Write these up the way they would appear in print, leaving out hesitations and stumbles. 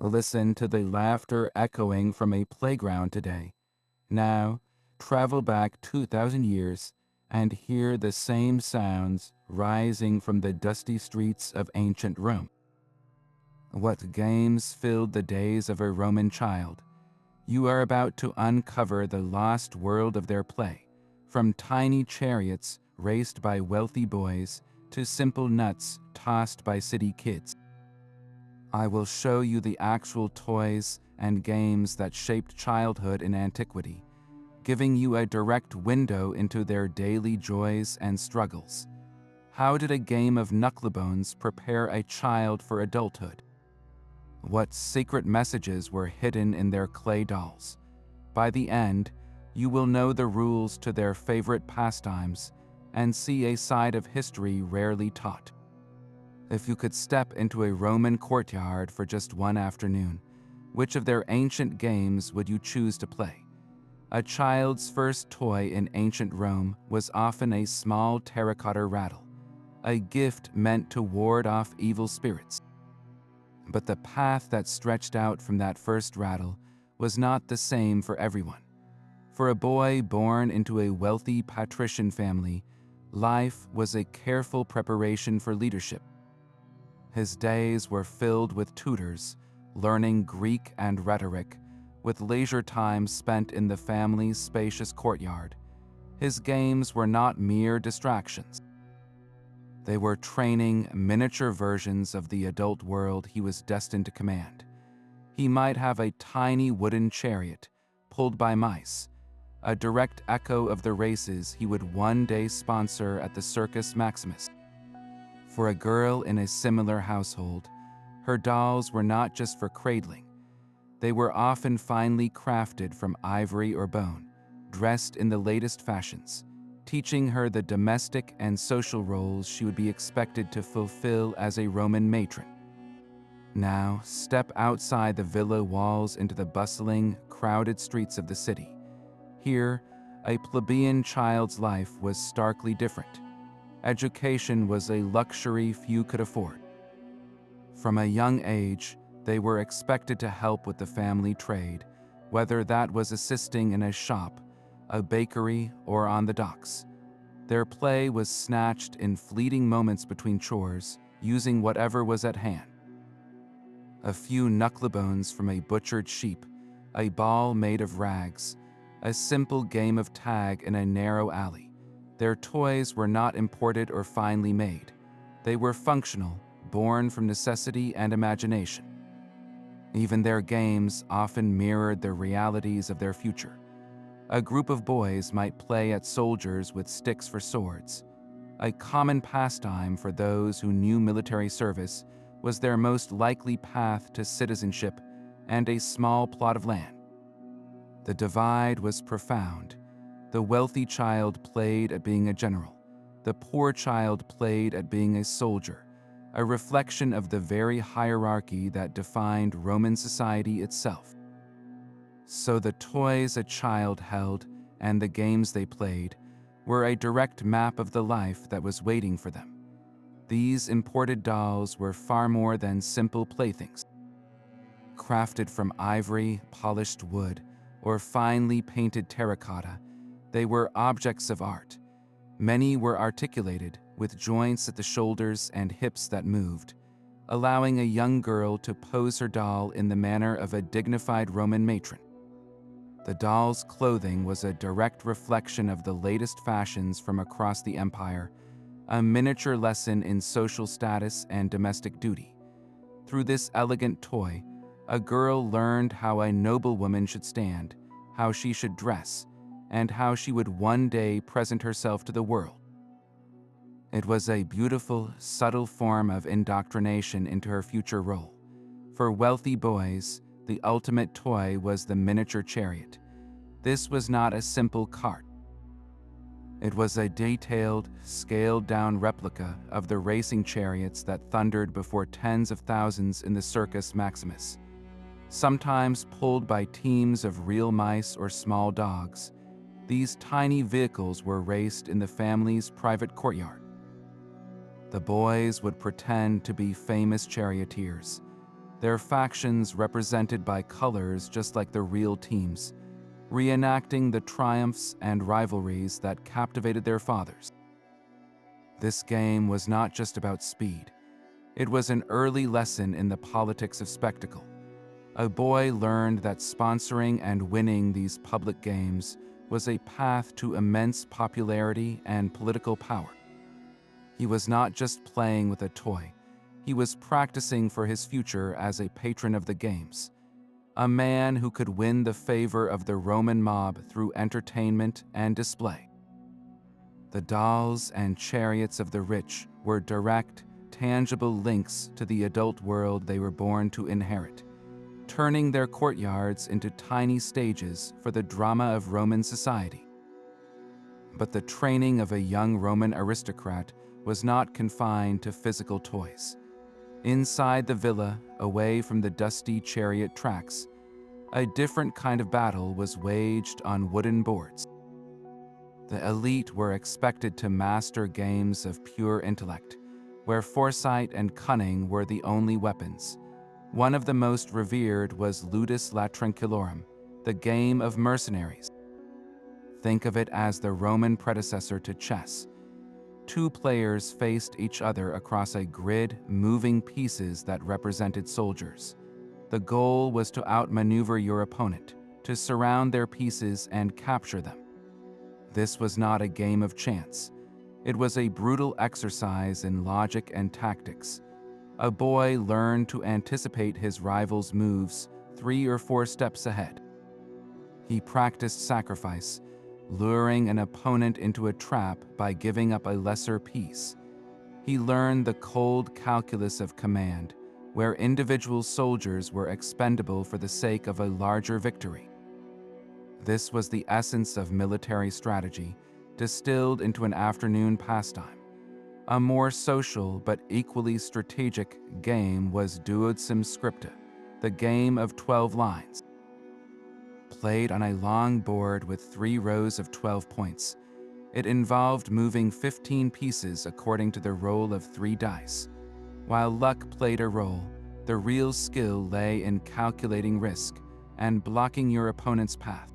Listen to the laughter echoing from a playground today. Now, travel back 2,000 years and hear the same sounds rising from the dusty streets of ancient Rome. What games filled the days of a Roman child? You are about to uncover the lost world of their play, from tiny chariots raced by wealthy boys to simple nuts tossed by city kids. I will show you the actual toys and games that shaped childhood in antiquity, giving you a direct window into their daily joys and struggles. How did a game of knucklebones prepare a child for adulthood? What secret messages were hidden in their clay dolls? By the end, you will know the rules to their favorite pastimes and see a side of history rarely taught. If you could step into a Roman courtyard for just one afternoon, which of their ancient games would you choose to play? A child's first toy in ancient Rome was often a small terracotta rattle, a gift meant to ward off evil spirits. But the path that stretched out from that first rattle was not the same for everyone. For a boy born into a wealthy patrician family, life was a careful preparation for leadership. His days were filled with tutors, learning Greek and rhetoric, with leisure time spent in the family's spacious courtyard. His games were not mere distractions. They were training miniature versions of the adult world he was destined to command. He might have a tiny wooden chariot, pulled by mice, a direct echo of the races he would one day sponsor at the Circus Maximus. For a girl in a similar household, her dolls were not just for cradling. They were often finely crafted from ivory or bone, dressed in the latest fashions, teaching her the domestic and social roles she would be expected to fulfill as a Roman matron. Now, step outside the villa walls into the bustling, crowded streets of the city. Here, a plebeian child's life was starkly different. Education was a luxury few could afford. From a young age, they were expected to help with the family trade, whether that was assisting in a shop, a bakery, or on the docks. Their play was snatched in fleeting moments between chores, using whatever was at hand. A few knucklebones from a butchered sheep, a ball made of rags, a simple game of tag in a narrow alley. Their toys were not imported or finely made. They were functional, born from necessity and imagination. Even their games often mirrored the realities of their future. A group of boys might play at soldiers with sticks for swords. A common pastime for those who knew military service was their most likely path to citizenship and a small plot of land. The divide was profound. The wealthy child played at being a general. The poor child played at being a soldier, a reflection of the very hierarchy that defined Roman society itself. So the toys a child held and the games they played were a direct map of the life that was waiting for them. These imported dolls were far more than simple playthings. Crafted from ivory, polished wood, or finely painted terracotta, they were objects of art. Many were articulated, with joints at the shoulders and hips that moved, allowing a young girl to pose her doll in the manner of a dignified Roman matron. The doll's clothing was a direct reflection of the latest fashions from across the empire, a miniature lesson in social status and domestic duty. Through this elegant toy, a girl learned how a noblewoman should stand, how she should dress, and how she would one day present herself to the world. It was a beautiful, subtle form of indoctrination into her future role. For wealthy boys, the ultimate toy was the miniature chariot. This was not a simple cart. It was a detailed, scaled-down replica of the racing chariots that thundered before tens of thousands in the Circus Maximus. Sometimes pulled by teams of real mice or small dogs, these tiny vehicles were raced in the family's private courtyard. The boys would pretend to be famous charioteers. their factions represented by colors just like the real teams, reenacting the triumphs and rivalries that captivated their fathers. This game was not just about speed. It was an early lesson in the politics of spectacle. A boy learned that sponsoring and winning these public games was a path to immense popularity and political power. He was not just playing with a toy, he was practicing for his future as a patron of the games, a man who could win the favor of the Roman mob through entertainment and display. The dolls and chariots of the rich were direct, tangible links to the adult world they were born to inherit, turning their courtyards into tiny stages for the drama of Roman society. But the training of a young Roman aristocrat was not confined to physical toys. Inside the villa, away from the dusty chariot tracks, a different kind of battle was waged on wooden boards. The elite were expected to master games of pure intellect, where foresight and cunning were the only weapons. One of the most revered was Ludus Latrunculorum, the game of mercenaries. Think of it as the Roman predecessor to chess. Two players faced each other across a grid, moving pieces that represented soldiers. The goal was to outmaneuver your opponent, to surround their pieces and capture them. This was not a game of chance. It was a brutal exercise in logic and tactics. A boy learned to anticipate his rival's moves 3 or 4 steps ahead. He practiced sacrifice, luring an opponent into a trap by giving up a lesser piece. He learned the cold calculus of command, where individual soldiers were expendable for the sake of a larger victory. This was the essence of military strategy, distilled into an afternoon pastime. A more social but equally strategic game was Duodecim Scripta, the game of 12 lines. Played on a long board with 3 rows of 12 points, it involved moving 15 pieces according to the roll of 3 dice. While luck played a role, the real skill lay in calculating risk and blocking your opponent's path.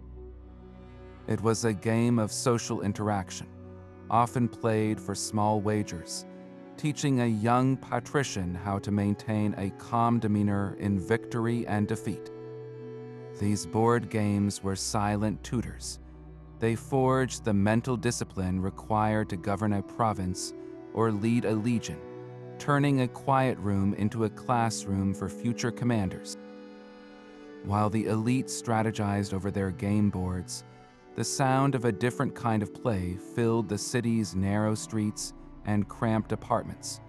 It was a game of social interaction, often played for small wagers, teaching a young patrician how to maintain a calm demeanor in victory and defeat. These board games were silent tutors. They forged the mental discipline required to govern a province or lead a legion, turning a quiet room into a classroom for future commanders. While the elite strategized over their game boards, the sound of a different kind of play filled the city's narrow streets and cramped apartments.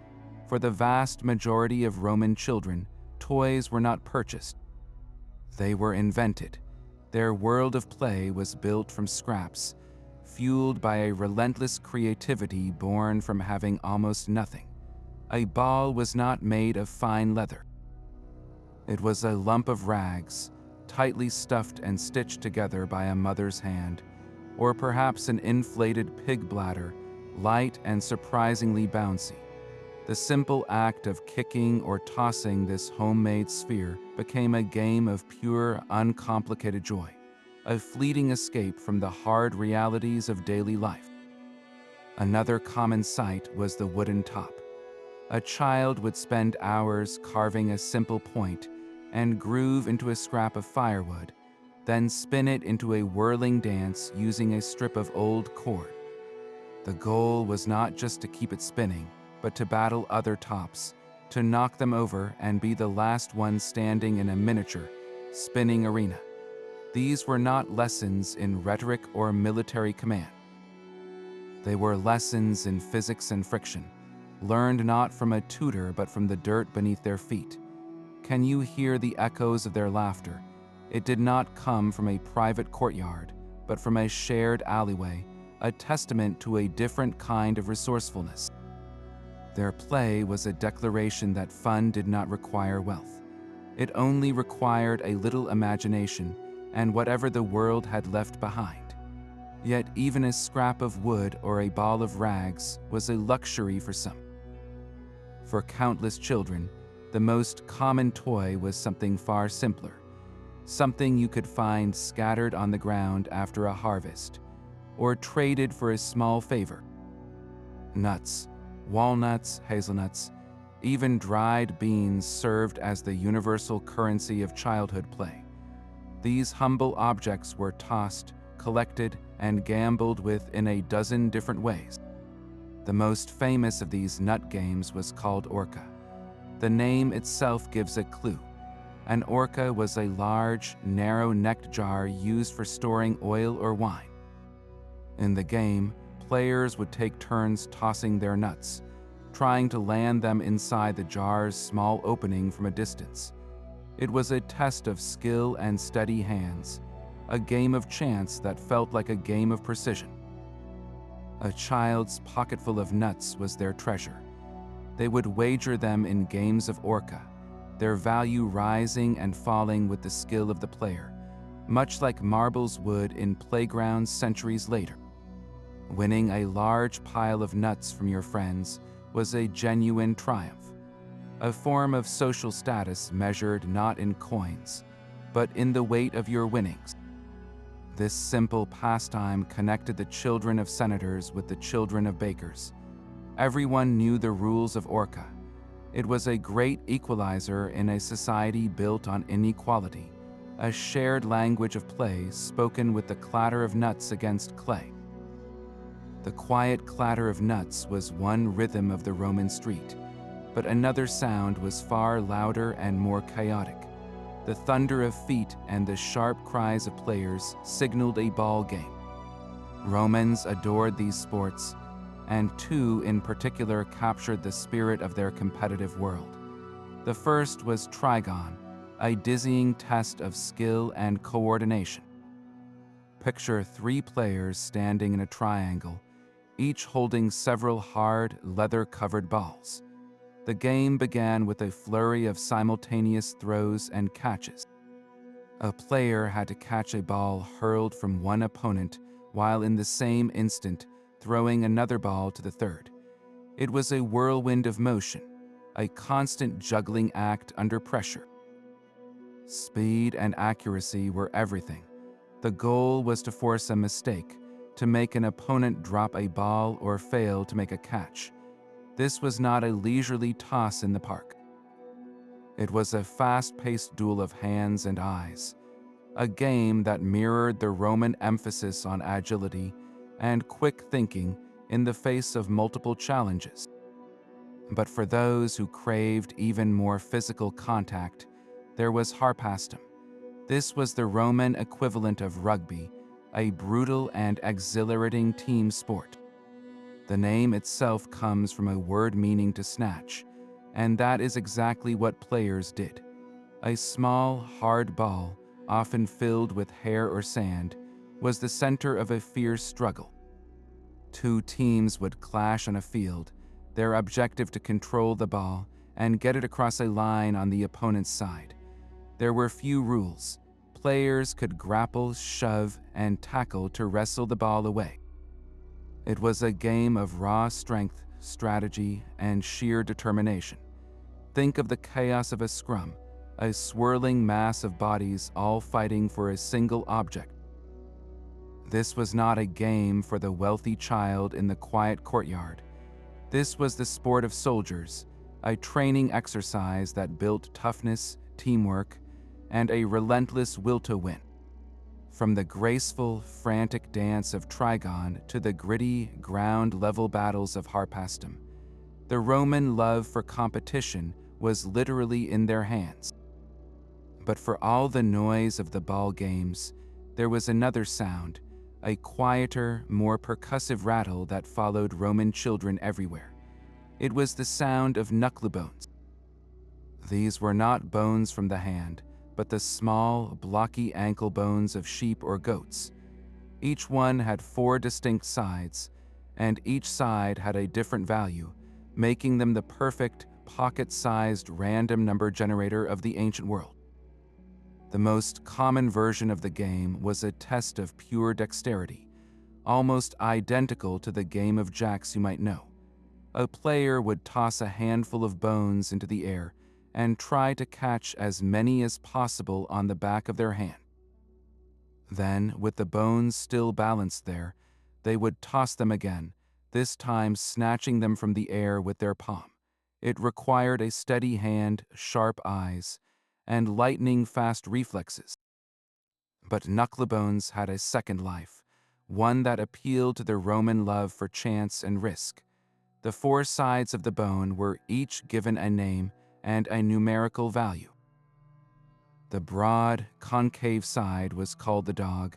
For the vast majority of Roman children, toys were not purchased. They were invented. Their world of play was built from scraps, fueled by a relentless creativity born from having almost nothing. A ball was not made of fine leather. It was a lump of rags, tightly stuffed and stitched together by a mother's hand, or perhaps an inflated pig bladder, light and surprisingly bouncy. The simple act of kicking or tossing this homemade sphere became a game of pure, uncomplicated joy, a fleeting escape from the hard realities of daily life. Another common sight was the wooden top. A child would spend hours carving a simple point and groove into a scrap of firewood, then spin it into a whirling dance using a strip of old cord. The goal was not just to keep it spinning, but to battle other tops, to knock them over and be the last one standing in a miniature, spinning arena. These were not lessons in rhetoric or military command. They were lessons in physics and friction, learned not from a tutor but from the dirt beneath their feet. Can you hear the echoes of their laughter? It did not come from a private courtyard, but from a shared alleyway, a testament to a different kind of resourcefulness. Their play was a declaration that fun did not require wealth. It only required a little imagination and whatever the world had left behind. Yet even a scrap of wood or a ball of rags was a luxury for some. For countless children, The most common toy was something far simpler, something you could find scattered on the ground after a harvest, or traded for a small favor. Nuts, walnuts, hazelnuts, even dried beans served as the universal currency of childhood play. These humble objects were tossed, collected, and gambled with in a dozen different ways. The most famous of these nut games was called Orca. The name itself gives a clue. An orca was a large, narrow-necked jar used for storing oil or wine. In the game, players would take turns tossing their nuts, trying to land them inside the jar's small opening from a distance. It was a test of skill and steady hands, a game of chance that felt like a game of precision. A child's pocketful of nuts was their treasure. They would wager them in games of Orca, their value rising and falling with the skill of the player, much like marbles would in playgrounds centuries later. Winning a large pile of nuts from your friends was a genuine triumph, a form of social status measured not in coins, but in the weight of your winnings. This simple pastime connected the children of senators with the children of bakers. Everyone knew the rules of Orca. It was a great equalizer in a society built on inequality, a shared language of play spoken with the clatter of nuts against clay. The quiet clatter of nuts was one rhythm of the Roman street, but another sound was far louder and more chaotic. The thunder of feet and the sharp cries of players signaled a ball game. Romans adored these sports, and two in particular captured the spirit of their competitive world. The first was trigon, a dizzying test of skill and coordination. Picture 3 players standing in a triangle, each holding several hard, leather-covered balls. The game began with a flurry of simultaneous throws and catches. A player had to catch a ball hurled from one opponent while in the same instant throwing another ball to the third. It was a whirlwind of motion, a constant juggling act under pressure. Speed and accuracy were everything. The goal was to force a mistake, to make an opponent drop a ball or fail to make a catch. This was not a leisurely toss in the park. It was a fast-paced duel of hands and eyes, a game that mirrored the Roman emphasis on agility and quick thinking in the face of multiple challenges. But for those who craved even more physical contact, there was harpastum. This was the Roman equivalent of rugby, a brutal and exhilarating team sport. The name itself comes from a word meaning to snatch, and that is exactly what players did. A small, hard ball, often filled with hair or sand, was the center of a fierce struggle. 2 teams would clash on a field, their objective to control the ball and get it across a line on the opponent's side. There were few rules. Players could grapple, shove, and tackle to wrestle the ball away. It was a game of raw strength, strategy, and sheer determination. Think of the chaos of a scrum, a swirling mass of bodies all fighting for a single object. This was not a game for the wealthy child in the quiet courtyard. This was the sport of soldiers, a training exercise that built toughness, teamwork, and a relentless will to win. From the graceful, frantic dance of trigon to the gritty, ground-level battles of harpastum, the Roman love for competition was literally in their hands. But for all the noise of the ball games, there was another sound, a quieter, more percussive rattle that followed Roman children everywhere. It was the sound of knucklebones. These were not bones from the hand, but the small, blocky ankle bones of sheep or goats. Each one had 4 distinct sides, and each side had a different value, making them the perfect, pocket-sized random number generator of the ancient world. The most common version of the game was a test of pure dexterity, almost identical to the game of jacks you might know. A player would toss a handful of bones into the air, and try to catch as many as possible on the back of their hand. Then, with the bones still balanced there, they would toss them again, this time snatching them from the air with their palm. It required a steady hand, sharp eyes, and lightning-fast reflexes. But Knucklebones had a second life, one that appealed to their Roman love for chance and risk. The four sides of the bone were each given a name and a numerical value. The broad, concave side was called the dog,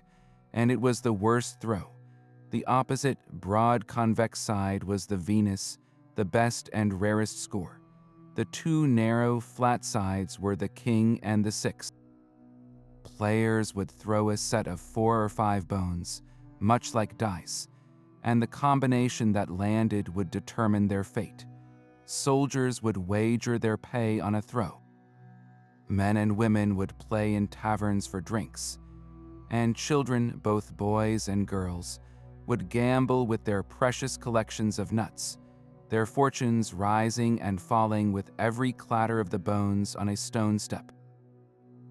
and it was the worst throw. The opposite, broad, convex side was the Venus, the best and rarest score. The two narrow, flat sides were the king and the six. Players would throw a set of 4 or 5 bones, much like dice, and the combination that landed would determine their fate. Soldiers would wager their pay on a throw. Men and women would play in taverns for drinks, and children, both boys and girls, would gamble with their precious collections of nuts, their fortunes rising and falling with every clatter of the bones on a stone step.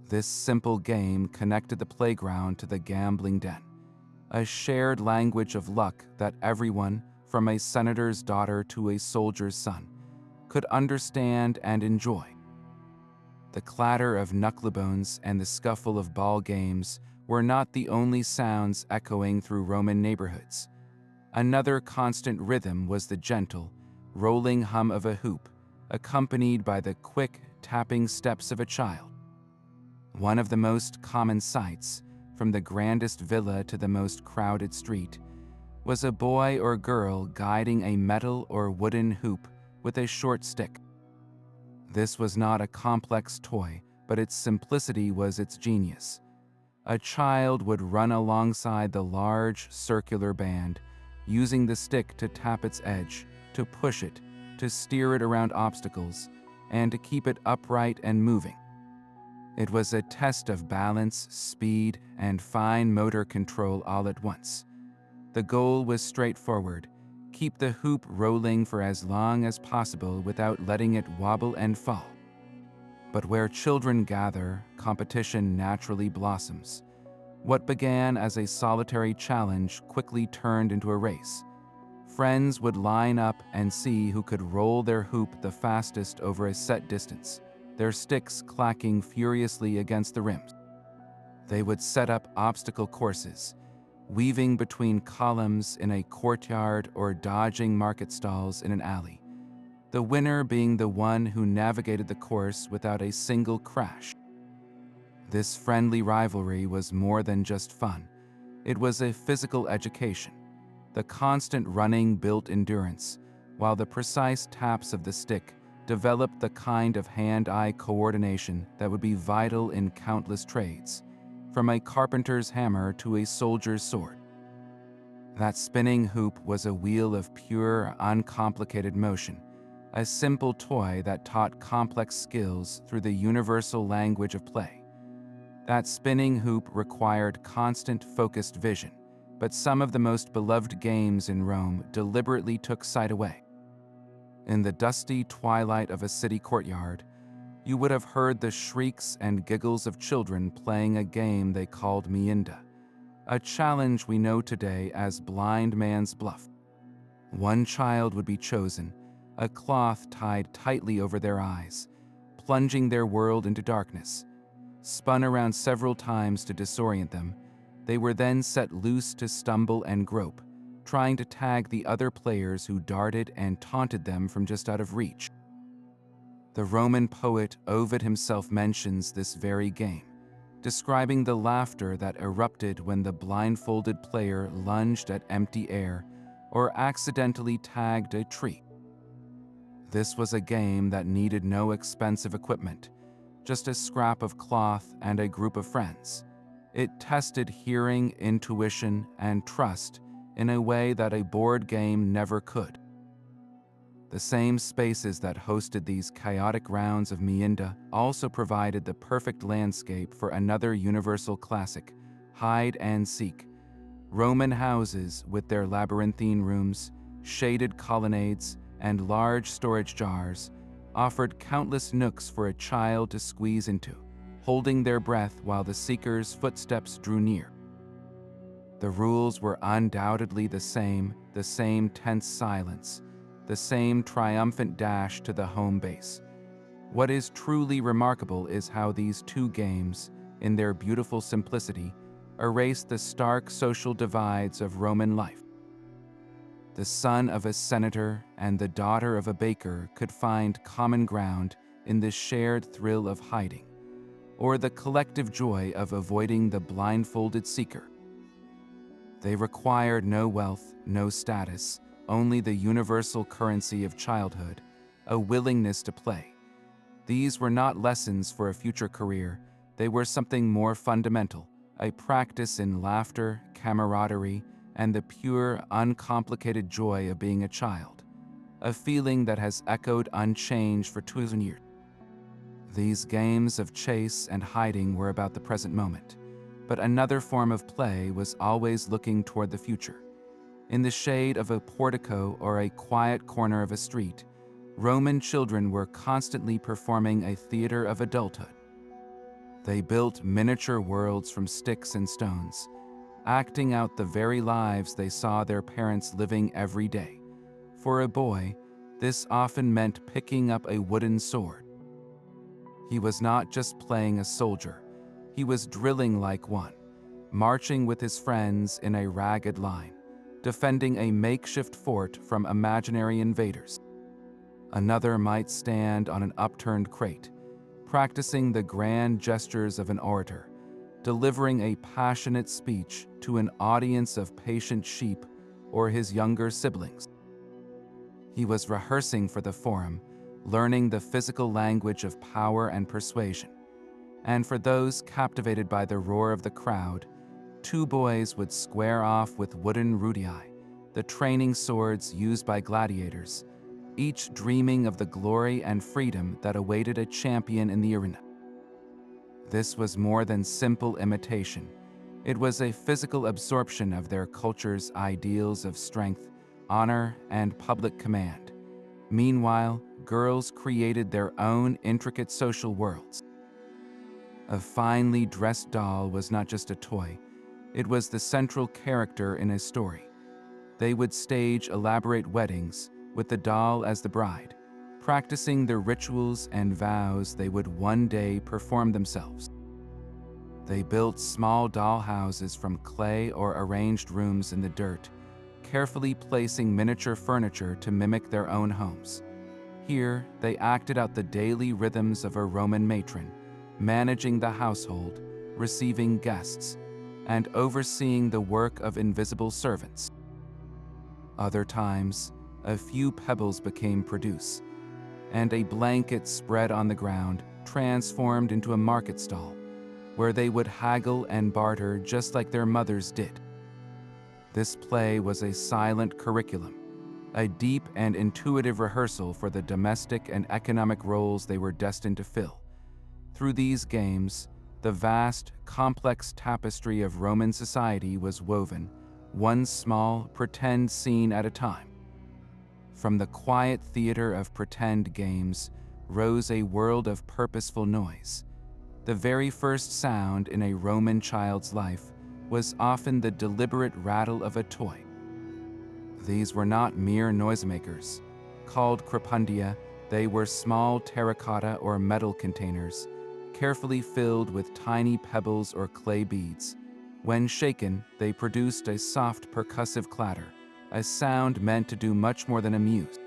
This simple game connected the playground to the gambling den, a shared language of luck that everyone, from a senator's daughter to a soldier's son, could understand and enjoy. The clatter of knucklebones and the scuffle of ball games were not the only sounds echoing through Roman neighborhoods. Another constant rhythm was the gentle, rolling hum of a hoop, accompanied by the quick, tapping steps of a child. One of the most common sights, from the grandest villa to the most crowded street, was a boy or girl guiding a metal or wooden hoop with a short stick. This was not a complex toy, but its simplicity was its genius. A child would run alongside the large, circular band, using the stick to tap its edge, to push it, to steer it around obstacles, and to keep it upright and moving. It was a test of balance, speed, and fine motor control all at once. The goal was straightforward: keep the hoop rolling for as long as possible without letting it wobble and fall. But where children gather, competition naturally blossoms. What began as a solitary challenge quickly turned into a race. Friends would line up and see who could roll their hoop the fastest over a set distance, their sticks clacking furiously against the rims. They would set up obstacle courses, weaving between columns in a courtyard or dodging market stalls in an alley, the winner being the one who navigated the course without a single crash. This friendly rivalry was more than just fun. It was a physical education. The constant running built endurance, while the precise taps of the stick developed the kind of hand-eye coordination that would be vital in countless trades, from a carpenter's hammer to a soldier's sword. That spinning hoop was a wheel of pure, uncomplicated motion, a simple toy that taught complex skills through the universal language of play. That spinning hoop required constant, focused vision, but some of the most beloved games in Rome deliberately took sight away. In the dusty twilight of a city courtyard, you would have heard the shrieks and giggles of children playing a game they called Mienda, a challenge we know today as blind man's bluff. One child would be chosen, a cloth tied tightly over their eyes, plunging their world into darkness. Spun around several times to disorient them, they were then set loose to stumble and grope, trying to tag the other players who darted and taunted them from just out of reach. The Roman poet Ovid himself mentions this very game, describing the laughter that erupted when the blindfolded player lunged at empty air or accidentally tagged a tree. This was a game that needed no expensive equipment, just a scrap of cloth and a group of friends. It tested hearing, intuition, and trust in a way that a board game never could. The same spaces that hosted these chaotic rounds of Mienda also provided the perfect landscape for another universal classic, hide and seek. Roman houses with their labyrinthine rooms, shaded colonnades, and large storage jars offered countless nooks for a child to squeeze into, holding their breath while the seeker's footsteps drew near. The rules were undoubtedly the same tense silence, the same triumphant dash to the home base. What is truly remarkable is how these two games, in their beautiful simplicity, erase the stark social divides of Roman life. The son of a senator and the daughter of a baker could find common ground in the shared thrill of hiding, or the collective joy of avoiding the blindfolded seeker. They required no wealth, no status, only the universal currency of childhood, a willingness to play. These were not lessons for a future career, they were something more fundamental, a practice in laughter, camaraderie, and the pure, uncomplicated joy of being a child, a feeling that has echoed unchanged for 2,000 years. These games of chase and hiding were about the present moment, but another form of play was always looking toward the future. In the shade of a portico or a quiet corner of a street, Roman children were constantly performing a theater of adulthood. They built miniature worlds from sticks and stones, acting out the very lives they saw their parents living every day. For a boy, this often meant picking up a wooden sword. He was not just playing a soldier, he was drilling like one, marching with his friends in a ragged line, defending a makeshift fort from imaginary invaders. Another might stand on an upturned crate, practicing the grand gestures of an orator, delivering a passionate speech to an audience of patient sheep or his younger siblings. He was rehearsing for the forum, learning the physical language of power and persuasion. And for those captivated by the roar of the crowd, two boys would square off with wooden rudii, the training swords used by gladiators, each dreaming of the glory and freedom that awaited a champion in the arena. This was more than simple imitation. It was a physical absorption of their culture's ideals of strength, honor, and public command. Meanwhile, girls created their own intricate social worlds. A finely dressed doll was not just a toy, it was the central character in a story. They would stage elaborate weddings, with the doll as the bride, practicing the rituals and vows they would one day perform themselves. They built small doll houses from clay or arranged rooms in the dirt, carefully placing miniature furniture to mimic their own homes. Here, they acted out the daily rhythms of a Roman matron, managing the household, receiving guests, and overseeing the work of invisible servants. Other times, a few pebbles became produce, and a blanket spread on the ground transformed into a market stall, where they would haggle and barter just like their mothers did. This play was a silent curriculum, a deep and intuitive rehearsal for the domestic and economic roles they were destined to fill. Through these games, the vast, complex tapestry of Roman society was woven, one small, pretend scene at a time. From the quiet theater of pretend games rose a world of purposeful noise. The very first sound in a Roman child's life was often the deliberate rattle of a toy. These were not mere noisemakers. Called crepundia, they were small terracotta or metal containers, carefully filled with tiny pebbles or clay beads. When shaken, they produced a soft percussive clatter, a sound meant to do much more than amuse.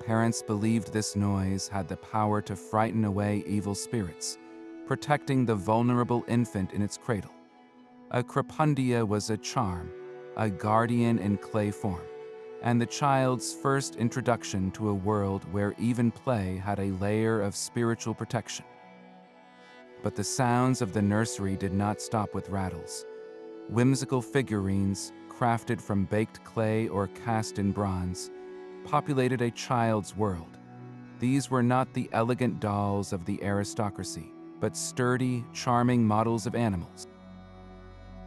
Parents believed this noise had the power to frighten away evil spirits, protecting the vulnerable infant in its cradle. A crepundia was a charm, a guardian in clay form, and the child's first introduction to a world where even play had a layer of spiritual protection. But the sounds of the nursery did not stop with rattles. Whimsical figurines, crafted from baked clay or cast in bronze, populated a child's world. These were not the elegant dolls of the aristocracy, but sturdy, charming models of animals.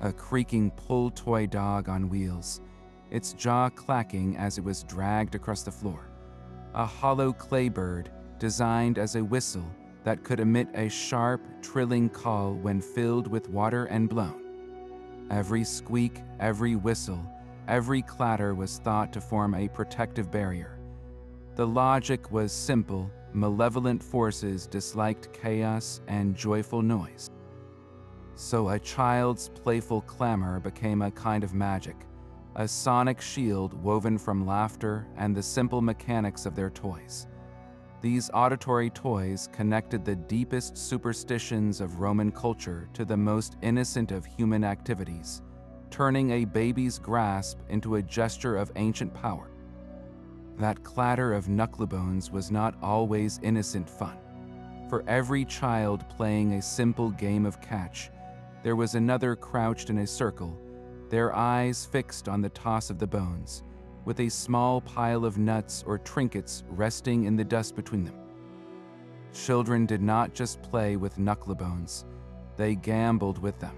A creaking pull toy dog on wheels, its jaw clacking as it was dragged across the floor. a hollow clay bird designed as a whistle that could emit a sharp, trilling call when filled with water and blown. Every squeak, every whistle, every clatter was thought to form a protective barrier. The logic was simple: malevolent forces disliked chaos and joyful noise. So a child's playful clamor became a kind of magic, a sonic shield woven from laughter and the simple mechanics of their toys. These auditory toys connected the deepest superstitions of Roman culture to the most innocent of human activities, turning a baby's grasp into a gesture of ancient power. That clatter of knucklebones was not always innocent fun. For every child playing a simple game of catch, there was another crouched in a circle, their eyes fixed on the toss of the bones, with a small pile of nuts or trinkets resting in the dust between them. Children did not just play with knucklebones, they gambled with them.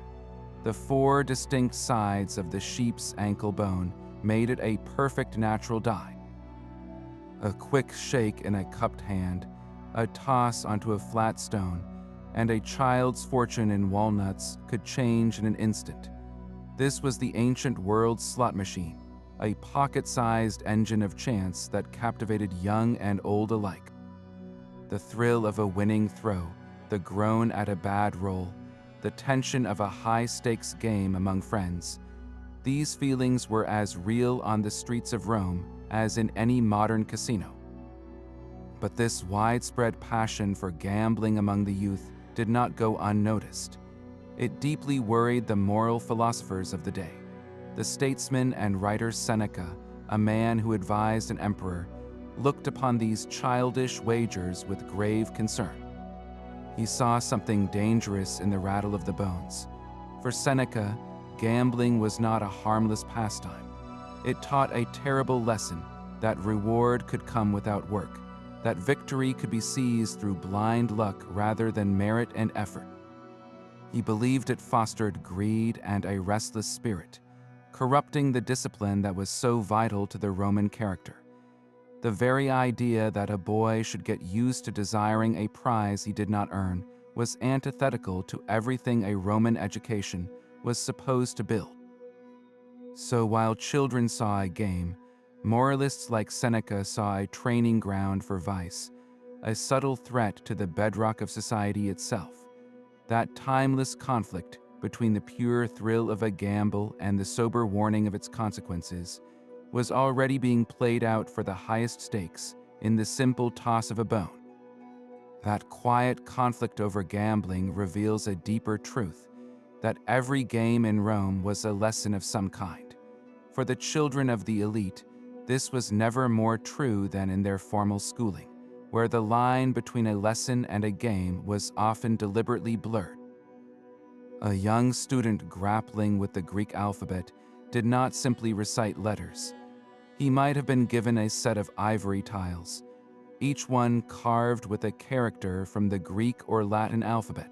The 4 distinct sides of the sheep's ankle bone made it a perfect natural die. A quick shake in a cupped hand, a toss onto a flat stone, and a child's fortune in walnuts could change in an instant. This was the ancient world's slot machine, a pocket-sized engine of chance that captivated young and old alike. The thrill of a winning throw, the groan at a bad roll, the tension of a high-stakes game among friends. These feelings were as real on the streets of Rome as in any modern casino. But this widespread passion for gambling among the youth did not go unnoticed. It deeply worried the moral philosophers of the day. The statesman and writer Seneca, a man who advised an emperor, looked upon these childish wagers with grave concern. He saw something dangerous in the rattle of the bones. For Seneca, gambling was not a harmless pastime. It taught a terrible lesson: that reward could come without work, that victory could be seized through blind luck rather than merit and effort. He believed it fostered greed and a restless spirit, corrupting the discipline that was so vital to the Roman character. The very idea that a boy should get used to desiring a prize he did not earn was antithetical to everything a Roman education was supposed to build. So while children saw a game, moralists like Seneca saw a training ground for vice, a subtle threat to the bedrock of society itself. That timeless conflict between the pure thrill of a gamble and the sober warning of its consequences was already being played out for the highest stakes in the simple toss of a bone. That quiet conflict over gambling reveals a deeper truth: that every game in Rome was a lesson of some kind. For the children of the elite, this was never more true than in their formal schooling, where the line between a lesson and a game was often deliberately blurred. A young student grappling with the Greek alphabet did not simply recite letters. He might have been given a set of ivory tiles, each one carved with a character from the Greek or Latin alphabet.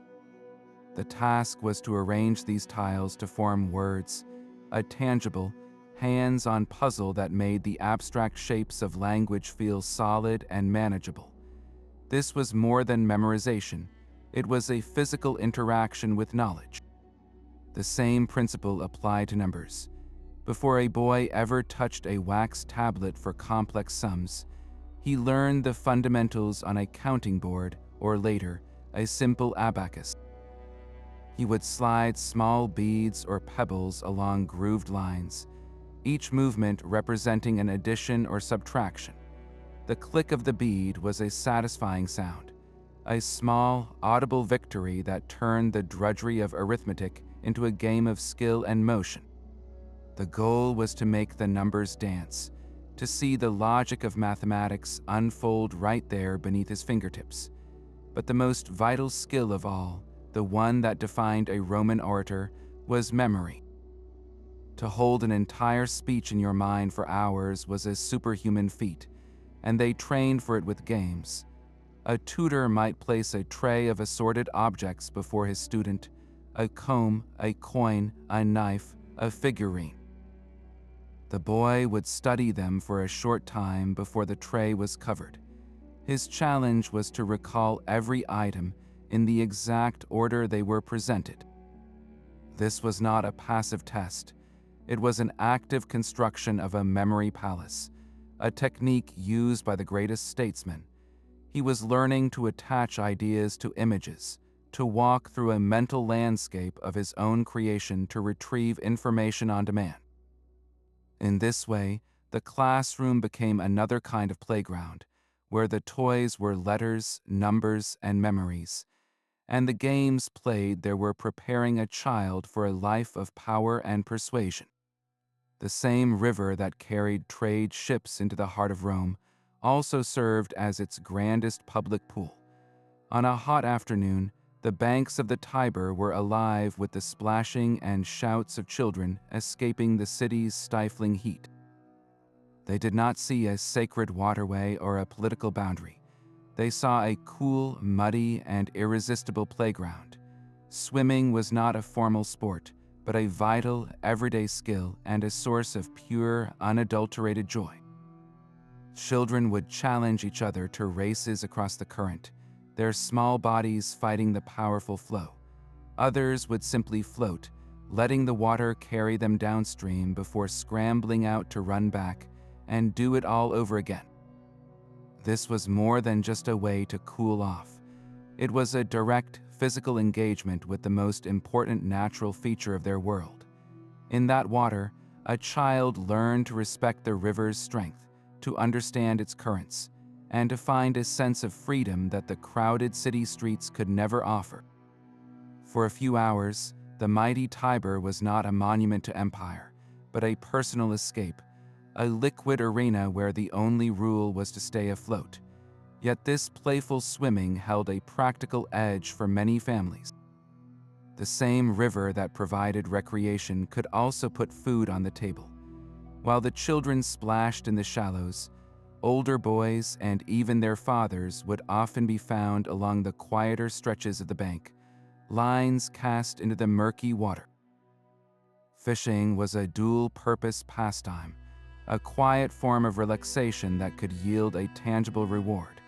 The task was to arrange these tiles to form words, a tangible, hands-on puzzle that made the abstract shapes of language feel solid and manageable. This was more than memorization. It was a physical interaction with knowledge. The same principle applied to numbers. Before a boy ever touched a wax tablet for complex sums, he learned the fundamentals on a counting board, or later, a simple abacus. He would slide small beads or pebbles along grooved lines, each movement representing an addition or subtraction. The click of the bead was a satisfying sound, a small, audible victory that turned the drudgery of arithmetic into a game of skill and motion. The goal was to make the numbers dance, to see the logic of mathematics unfold right there beneath his fingertips. But the most vital skill of all, the one that defined a Roman orator, was memory. To hold an entire speech in your mind for hours was a superhuman feat, and they trained for it with games. A tutor might place a tray of assorted objects before his student: a comb, a coin, a knife, a figurine. The boy would study them for a short time before the tray was covered. His challenge was to recall every item in the exact order they were presented. This was not a passive test. It was an active construction of a memory palace, a technique used by the greatest statesmen. He was learning to attach ideas to images, to walk through a mental landscape of his own creation to retrieve information on demand. In this way, the classroom became another kind of playground, where the toys were letters, numbers, and memories, and the games played there were preparing a child for a life of power and persuasion. The same river that carried trade ships into the heart of Rome also served as its grandest public pool. On a hot afternoon, the banks of the Tiber were alive with the splashing and shouts of children escaping the city's stifling heat. They did not see a sacred waterway or a political boundary. They saw a cool, muddy, and irresistible playground. Swimming was not a formal sport, but a vital, everyday skill and a source of pure, unadulterated joy. Children would challenge each other to races across the current, their small bodies fighting the powerful flow. Others would simply float, letting the water carry them downstream before scrambling out to run back and do it all over again. This was more than just a way to cool off. It was a direct, physical engagement with the most important natural feature of their world. In that water, a child learned to respect the river's strength, to understand its currents, and to find a sense of freedom that the crowded city streets could never offer. For a few hours, the mighty Tiber was not a monument to empire, but a personal escape, a liquid arena where the only rule was to stay afloat. Yet this playful swimming held a practical edge for many families. The same river that provided recreation could also put food on the table. While the children splashed in the shallows, older boys and even their fathers would often be found along the quieter stretches of the bank, lines cast into the murky water. Fishing was a dual-purpose pastime, a quiet form of relaxation that could yield a tangible reward.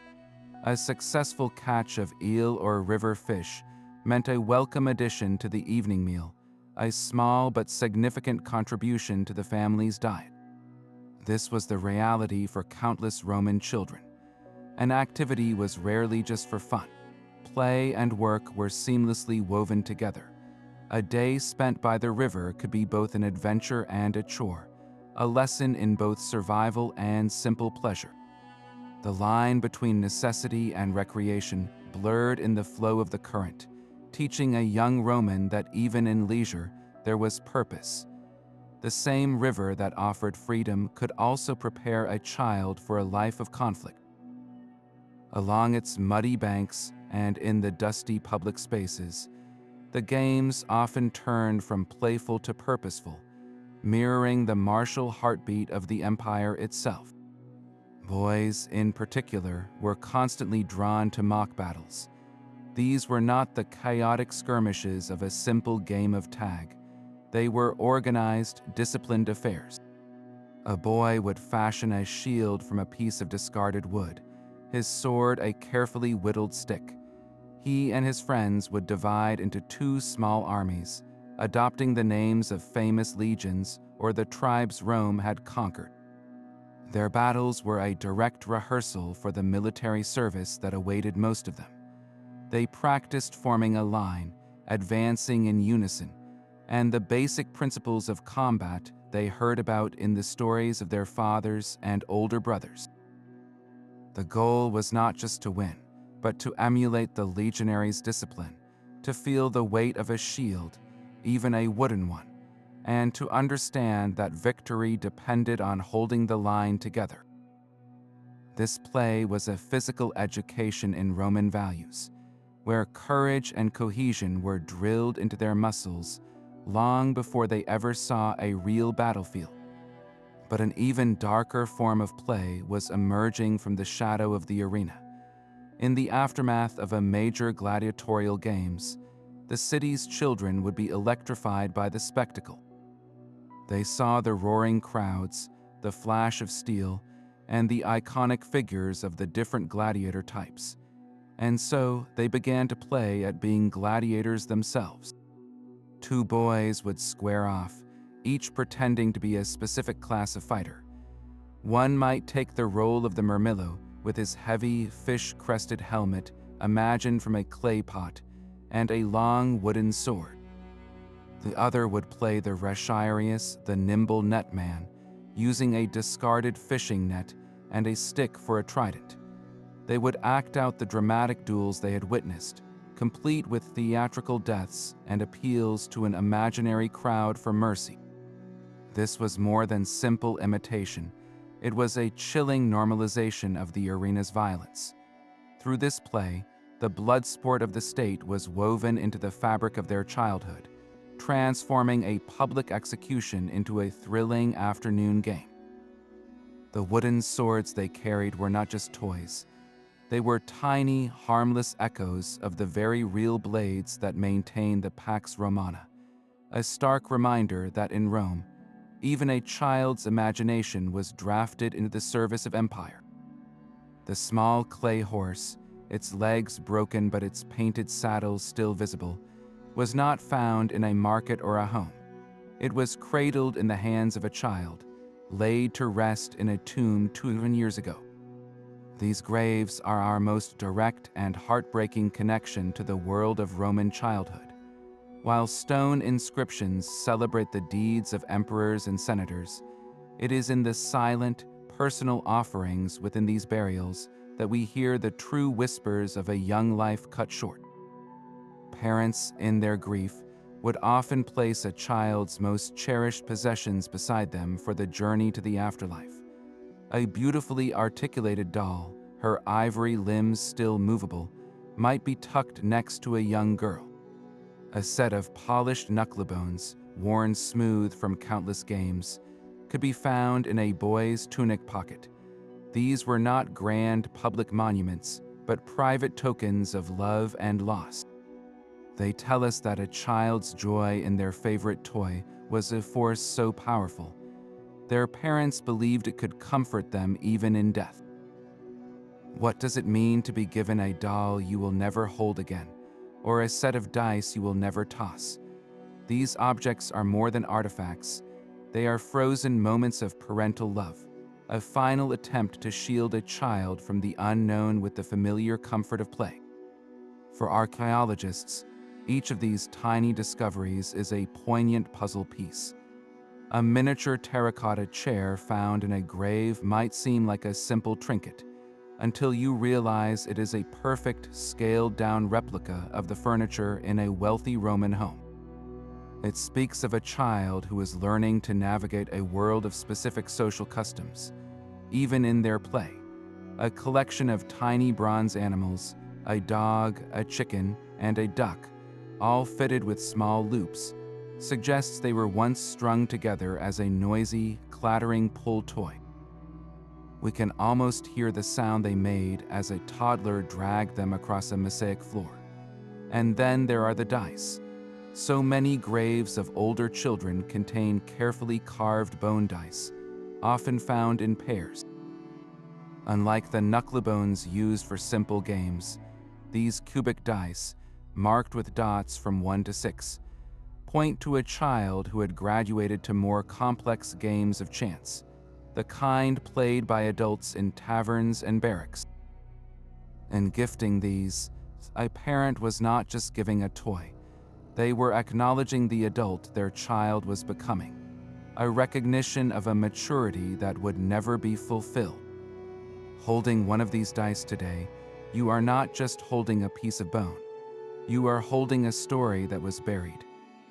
A successful catch of eel or river fish meant a welcome addition to the evening meal, a small but significant contribution to the family's diet. This was the reality for countless Roman children. An activity was rarely just for fun. Play and work were seamlessly woven together. A day spent by the river could be both an adventure and a chore, a lesson in both survival and simple pleasure. The line between necessity and recreation blurred in the flow of the current, teaching a young Roman that even in leisure there was purpose. The same river that offered freedom could also prepare a child for a life of conflict. Along its muddy banks and in the dusty public spaces, the games often turned from playful to purposeful, mirroring the martial heartbeat of the empire itself. Boys, in particular, were constantly drawn to mock battles. These were not the chaotic skirmishes of a simple game of tag. They were organized, disciplined affairs. A boy would fashion a shield from a piece of discarded wood, his sword a carefully whittled stick. He and his friends would divide into two small armies, adopting the names of famous legions or the tribes Rome had conquered. Their battles were a direct rehearsal for the military service that awaited most of them. They practiced forming a line, advancing in unison, and the basic principles of combat they heard about in the stories of their fathers and older brothers. The goal was not just to win, but to emulate the legionaries' discipline, to feel the weight of a shield, even a wooden one, and to understand that victory depended on holding the line together. This play was a physical education in Roman values, where courage and cohesion were drilled into their muscles long before they ever saw a real battlefield. But an even darker form of play was emerging from the shadow of the arena. In the aftermath of a major gladiatorial games, the city's children would be electrified by the spectacle. They saw the roaring crowds, the flash of steel, and the iconic figures of the different gladiator types. And so they began to play at being gladiators themselves. Two boys would square off, each pretending to be a specific class of fighter. One might take the role of the Murmillo with his heavy, fish-crested helmet imagined from a clay pot and a long wooden sword. The other would play the Rashirius, the nimble netman, using a discarded fishing net and a stick for a trident. They would act out the dramatic duels they had witnessed, complete with theatrical deaths and appeals to an imaginary crowd for mercy. This was more than simple imitation. It was a chilling normalization of the arena's violence. Through this play, the blood sport of the state was woven into the fabric of their childhood, transforming a public execution into a thrilling afternoon game. The wooden swords they carried were not just toys. They were tiny, harmless echoes of the very real blades that maintained the Pax Romana, a stark reminder that in Rome, even a child's imagination was drafted into the service of empire. The small clay horse, its legs broken but its painted saddle still visible, was not found in a market or a home. It was cradled in the hands of a child, laid to rest in a tomb 200 years ago. These graves are our most direct and heartbreaking connection to the world of Roman childhood. While stone inscriptions celebrate the deeds of emperors and senators, it is in the silent, personal offerings within these burials that we hear the true whispers of a young life cut short. Parents, in their grief, would often place a child's most cherished possessions beside them for the journey to the afterlife. A beautifully articulated doll, her ivory limbs still movable, might be tucked next to a young girl. A set of polished knucklebones, worn smooth from countless games, could be found in a boy's tunic pocket. These were not grand public monuments, but private tokens of love and loss. They tell us that a child's joy in their favorite toy was a force so powerful. Their parents believed it could comfort them even in death. What does it mean to be given a doll you will never hold again, or a set of dice you will never toss? These objects are more than artifacts. They are frozen moments of parental love, a final attempt to shield a child from the unknown with the familiar comfort of play. For archaeologists, each of these tiny discoveries is a poignant puzzle piece. A miniature terracotta chair found in a grave might seem like a simple trinket, until you realize it is a perfect, scaled-down replica of the furniture in a wealthy Roman home. It speaks of a child who is learning to navigate a world of specific social customs, even in their play. A collection of tiny bronze animals, a dog, a chicken, and a duck, all fitted with small loops, suggests they were once strung together as a noisy, clattering pull toy. We can almost hear the sound they made as a toddler dragged them across a mosaic floor. And then there are the dice. So many graves of older children contain carefully carved bone dice, often found in pairs. Unlike the knucklebones used for simple games, these cubic dice, marked with dots from 1 to 6, point to a child who had graduated to more complex games of chance, the kind played by adults in taverns and barracks. In gifting these, a parent was not just giving a toy. They were acknowledging the adult their child was becoming, a recognition of a maturity that would never be fulfilled. Holding one of these dice today, you are not just holding a piece of bone. You are holding a story that was buried,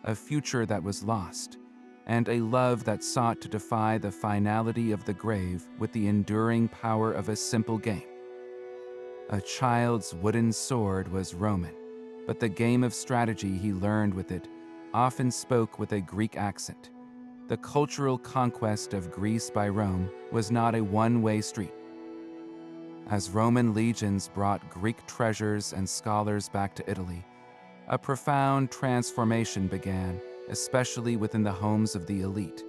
a future that was lost, and a love that sought to defy the finality of the grave with the enduring power of a simple game. A child's wooden sword was Roman, but the game of strategy he learned with it often spoke with a Greek accent. The cultural conquest of Greece by Rome was not a one-way street. As Roman legions brought Greek treasures and scholars back to Italy, a profound transformation began, especially within the homes of the elite.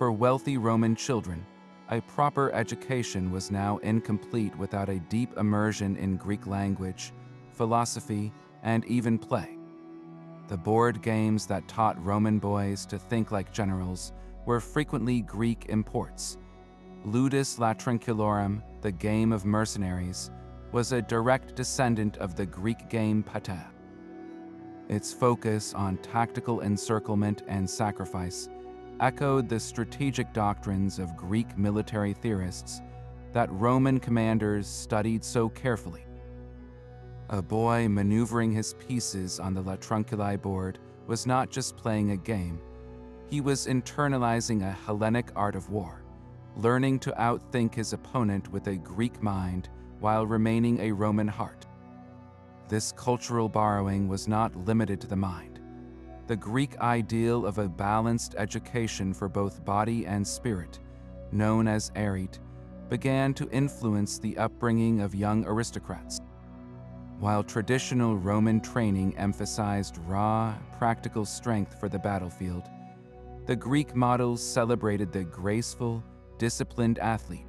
For wealthy Roman children, a proper education was now incomplete without a deep immersion in Greek language, philosophy, and even play. The board games that taught Roman boys to think like generals were frequently Greek imports. Ludus Latrincularum, the game of mercenaries, was a direct descendant of the Greek game pata. Its focus on tactical encirclement and sacrifice echoed the strategic doctrines of Greek military theorists that Roman commanders studied so carefully. A boy maneuvering his pieces on the Latrinculae board was not just playing a game, he was internalizing a Hellenic art of war, learning to outthink his opponent with a Greek mind while remaining a Roman heart. This cultural borrowing was not limited to the mind. The Greek ideal of a balanced education for both body and spirit, known as erete, began to influence the upbringing of young aristocrats. While traditional Roman training emphasized raw, practical strength for the battlefield, the Greek models celebrated the graceful, disciplined athlete.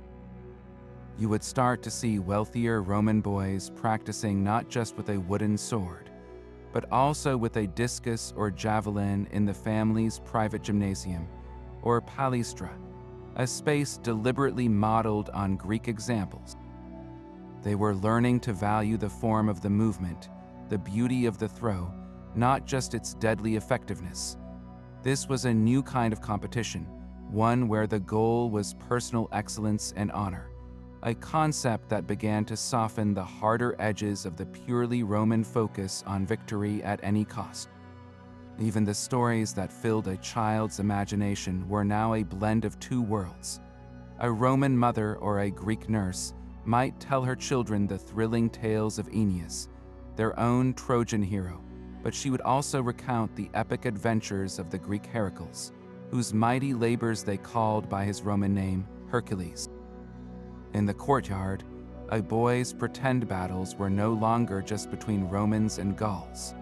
You would start to see wealthier Roman boys practicing not just with a wooden sword, but also with a discus or javelin in the family's private gymnasium, or palaestra, a space deliberately modeled on Greek examples. They were learning to value the form of the movement, the beauty of the throw, not just its deadly effectiveness. This was a new kind of competition, one where the goal was personal excellence and honor, a concept that began to soften the harder edges of the purely Roman focus on victory at any cost. Even the stories that filled a child's imagination were now a blend of two worlds. A Roman mother or a Greek nurse might tell her children the thrilling tales of Aeneas, their own Trojan hero, but she would also recount the epic adventures of the Greek Heracles, whose mighty labors they called by his Roman name, Hercules. In the courtyard, a boy's pretend battles were no longer just between Romans and Gauls.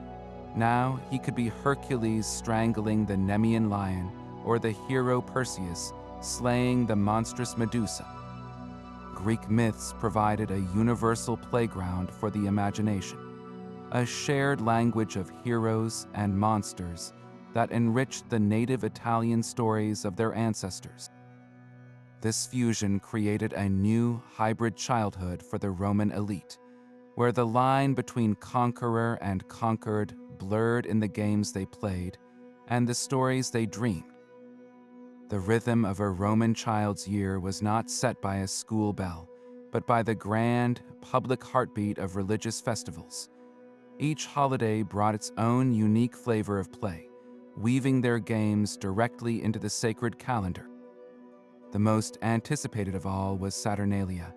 Now he could be Hercules strangling the Nemean lion, or the hero Perseus slaying the monstrous Medusa. Greek myths provided a universal playground for the imagination, a shared language of heroes and monsters that enriched the native Italian stories of their ancestors. This fusion created a new hybrid childhood for the Roman elite, where the line between conqueror and conquered blurred in the games they played and the stories they dreamed. The rhythm of a Roman child's year was not set by a school bell, but by the grand, public heartbeat of religious festivals. Each holiday brought its own unique flavor of play, weaving their games directly into the sacred calendar. The most anticipated of all was Saturnalia,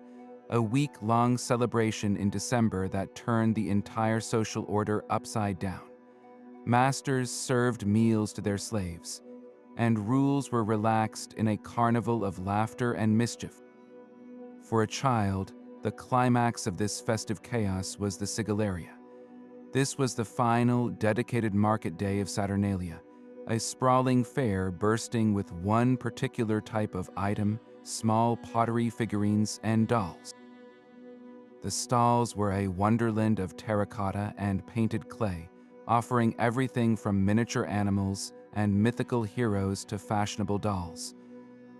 a week-long celebration in December that turned the entire social order upside down. Masters served meals to their slaves, and rules were relaxed in a carnival of laughter and mischief. For a child, the climax of this festive chaos was the Sigillaria. This was the final, dedicated market day of Saturnalia, a sprawling fair bursting with one particular type of item, small pottery figurines and dolls. The stalls were a wonderland of terracotta and painted clay, offering everything from miniature animals and mythical heroes to fashionable dolls.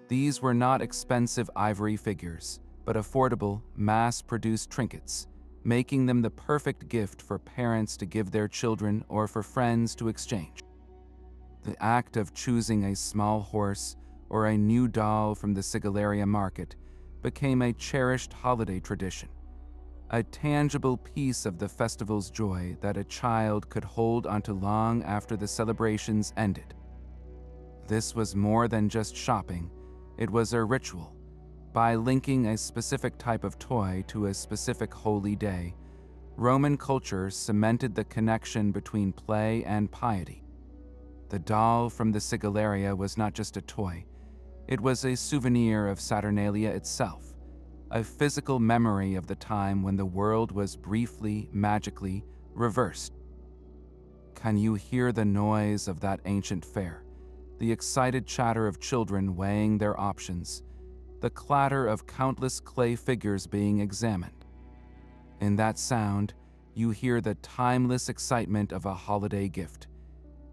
These were not expensive ivory figures, but affordable, mass-produced trinkets, making them the perfect gift for parents to give their children or for friends to exchange. The act of choosing a small horse or a new doll from the Sigillaria market became a cherished holiday tradition, a tangible piece of the festival's joy that a child could hold onto long after the celebrations ended. This was more than just shopping, it was a ritual. By linking a specific type of toy to a specific holy day, Roman culture cemented the connection between play and piety. The doll from the Sigillaria was not just a toy, it was a souvenir of Saturnalia itself, a physical memory of the time when the world was briefly, magically, reversed. Can you hear the noise of that ancient fair? the excited chatter of children weighing their options, the clatter of countless clay figures being examined. In that sound, you hear the timeless excitement of a holiday gift,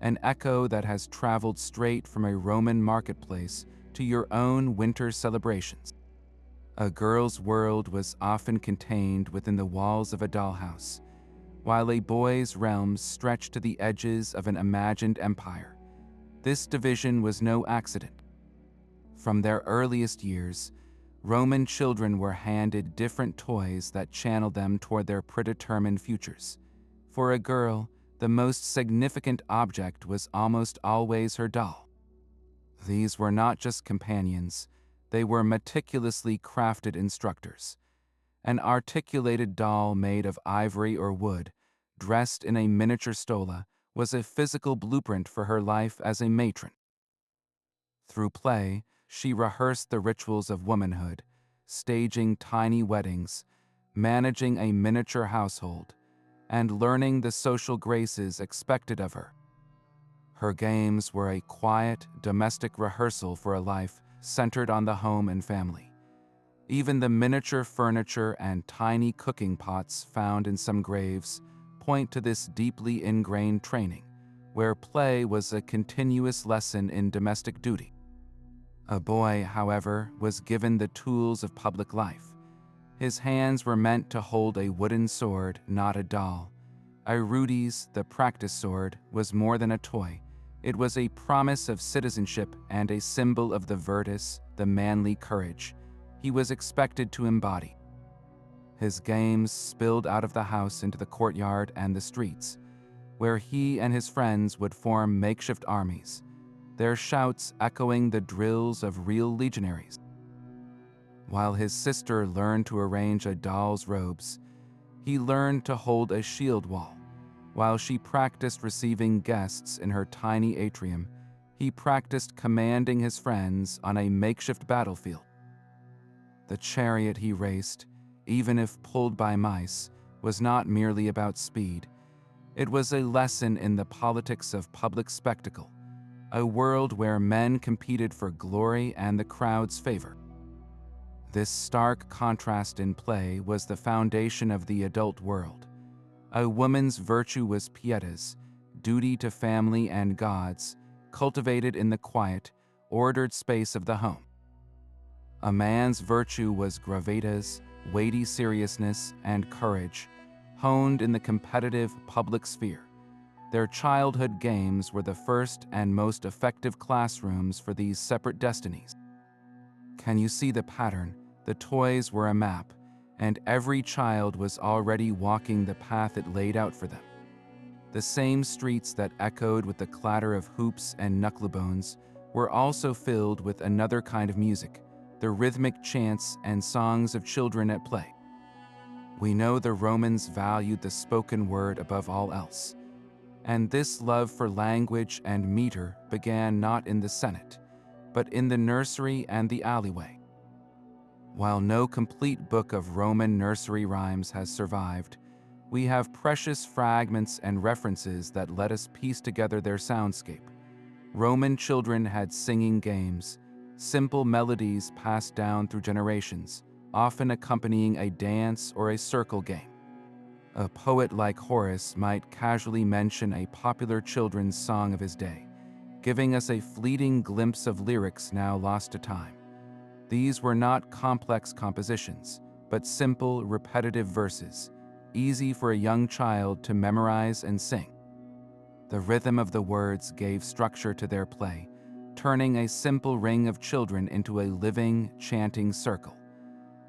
an echo that has traveled straight from a Roman marketplace to your own winter celebrations. A girl's world was often contained within the walls of a dollhouse, while a boy's realms stretched to the edges of an imagined empire. This division was no accident. From their earliest years, Roman children were handed different toys that channeled them toward their predetermined futures. For a girl, the most significant object was almost always her doll. These were not just companions, they were meticulously crafted instructors. An articulated doll made of ivory or wood, dressed in a miniature stola, was a physical blueprint for her life as a matron. Through play, she rehearsed the rituals of womanhood, staging tiny weddings, managing a miniature household, and learning the social graces expected of her. Her games were a quiet, domestic rehearsal for a life centered on the home and family. Even the miniature furniture and tiny cooking pots found in some graves point to this deeply ingrained training, where play was a continuous lesson in domestic duty. A boy, however, was given the tools of public life. His hands were meant to hold a wooden sword, not a doll. A Rudy's, the practice sword, was more than a toy. It was a promise of citizenship and a symbol of the virtus, the manly courage he was expected to embody. His games spilled out of the house into the courtyard and the streets, where he and his friends would form makeshift armies, their shouts echoing the drills of real legionaries. While his sister learned to arrange a doll's robes, he learned to hold a shield wall. While she practiced receiving guests in her tiny atrium, he practiced commanding his friends on a makeshift battlefield. The chariot he raced, even if pulled by mice, was not merely about speed. It was a lesson in the politics of public spectacle, a world where men competed for glory and the crowd's favor. This stark contrast in play was the foundation of the adult world. A woman's virtue was pietas, duty to family and gods, cultivated in the quiet, ordered space of the home. A man's virtue was gravitas, weighty seriousness, and courage, honed in the competitive public sphere. Their childhood games were the first and most effective classrooms for these separate destinies. Can you see the pattern? The toys were a map, and every child was already walking the path it laid out for them. The same streets that echoed with the clatter of hoops and knucklebones were also filled with another kind of music, the rhythmic chants and songs of children at play. We know the Romans valued the spoken word above all else, and this love for language and meter began not in the Senate, but in the nursery and the alleyway. While no complete book of Roman nursery rhymes has survived, we have precious fragments and references that let us piece together their soundscape. Roman children had singing games, simple melodies passed down through generations, often accompanying a dance or a circle game. A poet like Horace might casually mention a popular children's song of his day, giving us a fleeting glimpse of lyrics now lost to time. These were not complex compositions, but simple, repetitive verses, easy for a young child to memorize and sing. The rhythm of the words gave structure to their play, turning a simple ring of children into a living, chanting circle.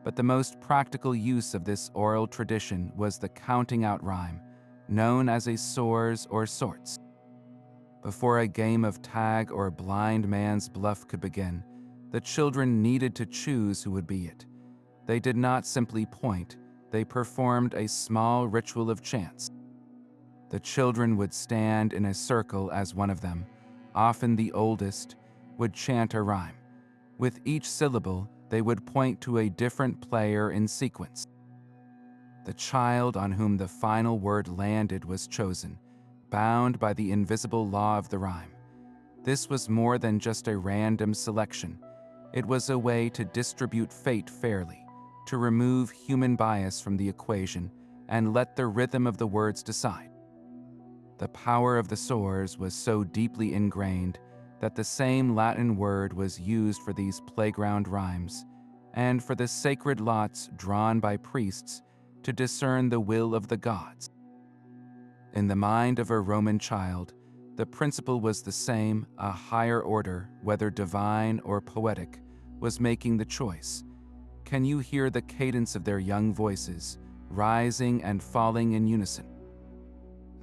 But the most practical use of this oral tradition was the counting out rhyme, known as a soars or sorts. Before a game of tag or blind man's bluff could begin, the children needed to choose who would be it. They did not simply point, they performed a small ritual of chants. The children would stand in a circle as one of them, often the oldest, would chant a rhyme. With each syllable, they would point to a different player in sequence. The child on whom the final word landed was chosen, bound by the invisible law of the rhyme. This was more than just a random selection. It was a way to distribute fate fairly, to remove human bias from the equation and let the rhythm of the words decide. The power of the sores was so deeply ingrained that the same Latin word was used for these playground rhymes, and for the sacred lots drawn by priests to discern the will of the gods. In the mind of a Roman child, the principle was the same: a higher order, whether divine or poetic, was making the choice. Can you hear the cadence of their young voices, rising and falling in unison?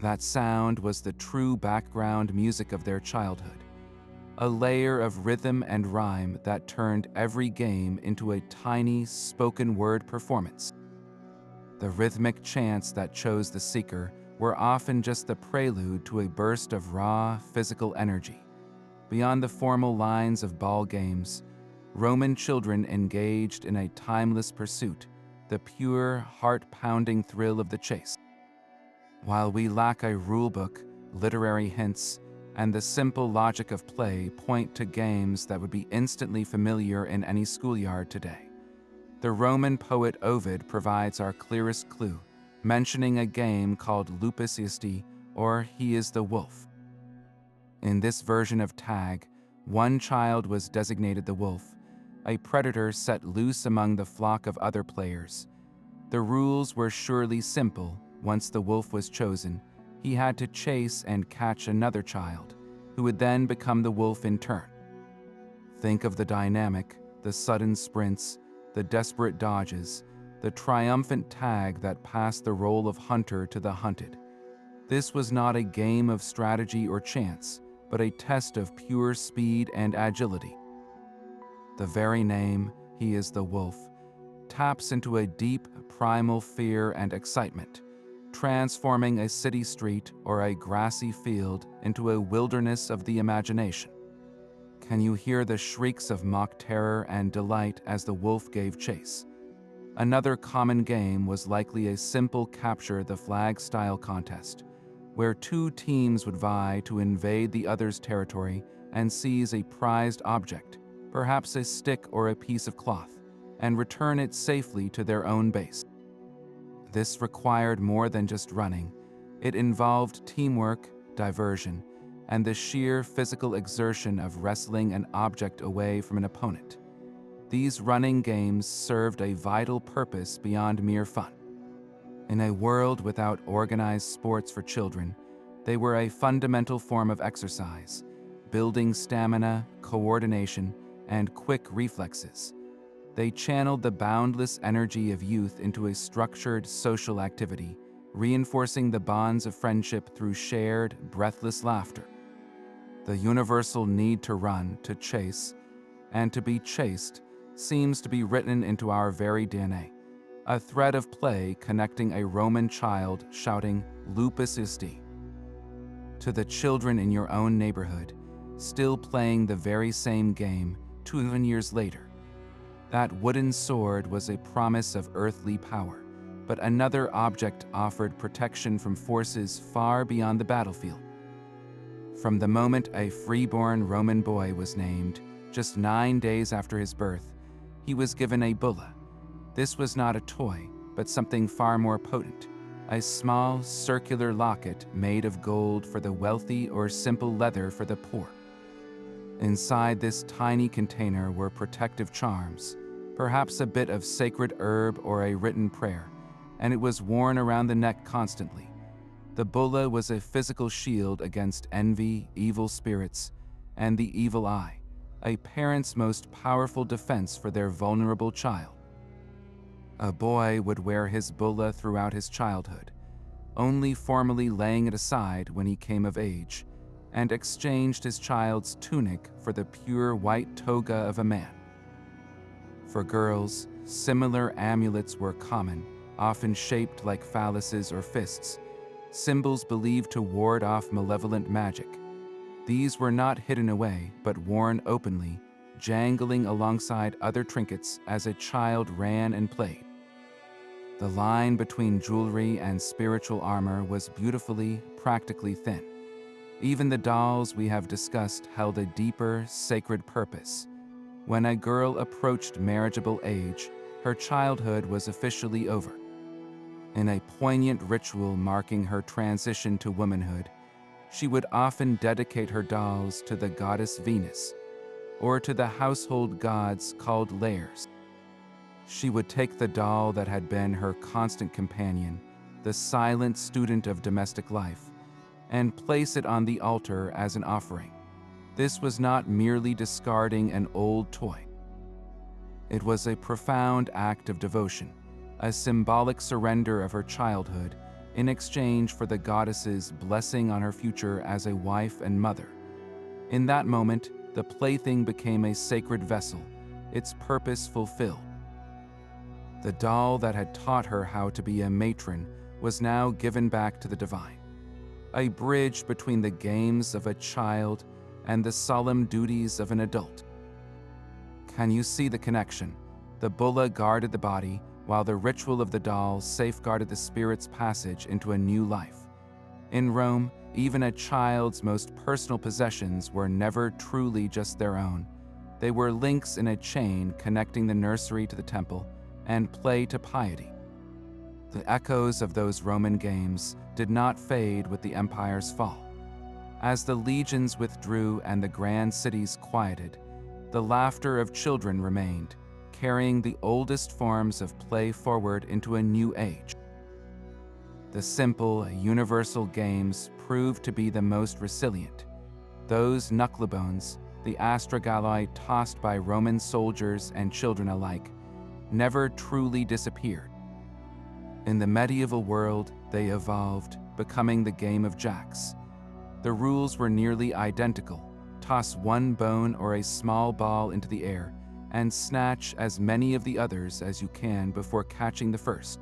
That sound was the true background music of their childhood, a layer of rhythm and rhyme that turned every game into a tiny spoken word performance. The rhythmic chants that chose the seeker were often just the prelude to a burst of raw, physical energy. Beyond the formal lines of ball games, Roman children engaged in a timeless pursuit, the pure, heart-pounding thrill of the chase. While we lack a rulebook, literary hints, and the simple logic of play point to games that would be instantly familiar in any schoolyard today, the Roman poet Ovid provides our clearest clue, mentioning a game called Lupus Isti, or He is the Wolf. In this version of tag, one child was designated the wolf, a predator set loose among the flock of other players. The rules were surely simple. Once the wolf was chosen, he had to chase and catch another child, who would then become the wolf in turn. Think of the dynamic, the sudden sprints, the desperate dodges, the triumphant tag that passed the role of hunter to the hunted. This was not a game of strategy or chance, but a test of pure speed and agility. The very name, He is the Wolf, taps into a deep, primal fear and excitement, transforming a city street or a grassy field into a wilderness of the imagination. Can you hear the shrieks of mock terror and delight as the wolf gave chase? Another common game was likely a simple capture the flag style contest, where two teams would vie to invade the other's territory and seize a prized object, perhaps a stick or a piece of cloth, and return it safely to their own base. This required more than just running. It involved teamwork, diversion, and the sheer physical exertion of wresting an object away from an opponent. These running games served a vital purpose beyond mere fun. In a world without organized sports for children, they were a fundamental form of exercise, building stamina, coordination, and quick reflexes. They channeled the boundless energy of youth into a structured social activity, reinforcing the bonds of friendship through shared, breathless laughter. The universal need to run, to chase, and to be chased seems to be written into our very DNA, a thread of play connecting a Roman child shouting Lupus Isti to the children in your own neighborhood, still playing the very same game 2 years later. That wooden sword was a promise of earthly power, but another object offered protection from forces far beyond the battlefield. From the moment a freeborn Roman boy was named, just 9 days after his birth, he was given a bulla. This was not a toy, but something far more potent, a small, circular locket made of gold for the wealthy or simple leather for the poor. Inside this tiny container were protective charms, perhaps a bit of sacred herb or a written prayer, and it was worn around the neck constantly. The bulla was a physical shield against envy, evil spirits, and the evil eye, a parent's most powerful defense for their vulnerable child. A boy would wear his bulla throughout his childhood, only formally laying it aside when he came of age, and exchanged his child's tunic for the pure white toga of a man. For girls, similar amulets were common, often shaped like phalluses or fists, symbols believed to ward off malevolent magic. These were not hidden away, but worn openly, jangling alongside other trinkets as a child ran and played. The line between jewelry and spiritual armor was beautifully, practically thin. Even the dolls we have discussed held a deeper, sacred purpose. When a girl approached marriageable age, her childhood was officially over. In a poignant ritual marking her transition to womanhood, she would often dedicate her dolls to the goddess Venus, or to the household gods called Lairs. She would take the doll that had been her constant companion, the silent student of domestic life, and place it on the altar as an offering. This was not merely discarding an old toy. It was a profound act of devotion, a symbolic surrender of her childhood in exchange for the goddess's blessing on her future as a wife and mother. In that moment, the plaything became a sacred vessel, its purpose fulfilled. The doll that had taught her how to be a matron was now given back to the divine, a bridge between the games of a child and the solemn duties of an adult. Can you see the connection? The bulla guarded the body, while the ritual of the doll safeguarded the spirit's passage into a new life. In Rome, even a child's most personal possessions were never truly just their own. They were links in a chain connecting the nursery to the temple and play to piety. The echoes of those Roman games did not fade with the empire's fall. As the legions withdrew and the grand cities quieted, the laughter of children remained, carrying the oldest forms of play forward into a new age. The simple, universal games proved to be the most resilient. Those knucklebones, the astragali tossed by Roman soldiers and children alike, never truly disappeared. In the medieval world, they evolved, becoming the game of jacks. The rules were nearly identical. Toss one bone or a small ball into the air, and snatch as many of the others as you can before catching the first.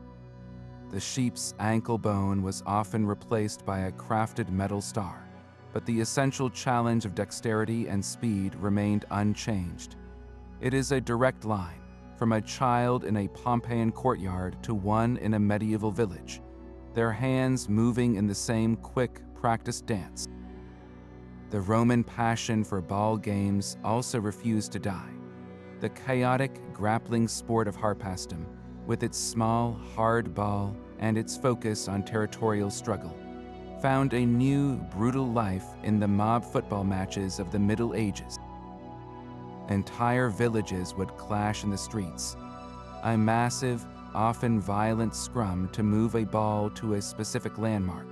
The sheep's ankle bone was often replaced by a crafted metal star, but the essential challenge of dexterity and speed remained unchanged. It is a direct line, from a child in a Pompeian courtyard to one in a medieval village, their hands moving in the same quick, practiced dance. The Roman passion for ball games also refused to die. The chaotic, grappling sport of harpastum, with its small, hard ball and its focus on territorial struggle, found a new, brutal life in the mob football matches of the Middle Ages. Entire villages would clash in the streets, a massive, often violent scrum to move a ball to a specific landmark,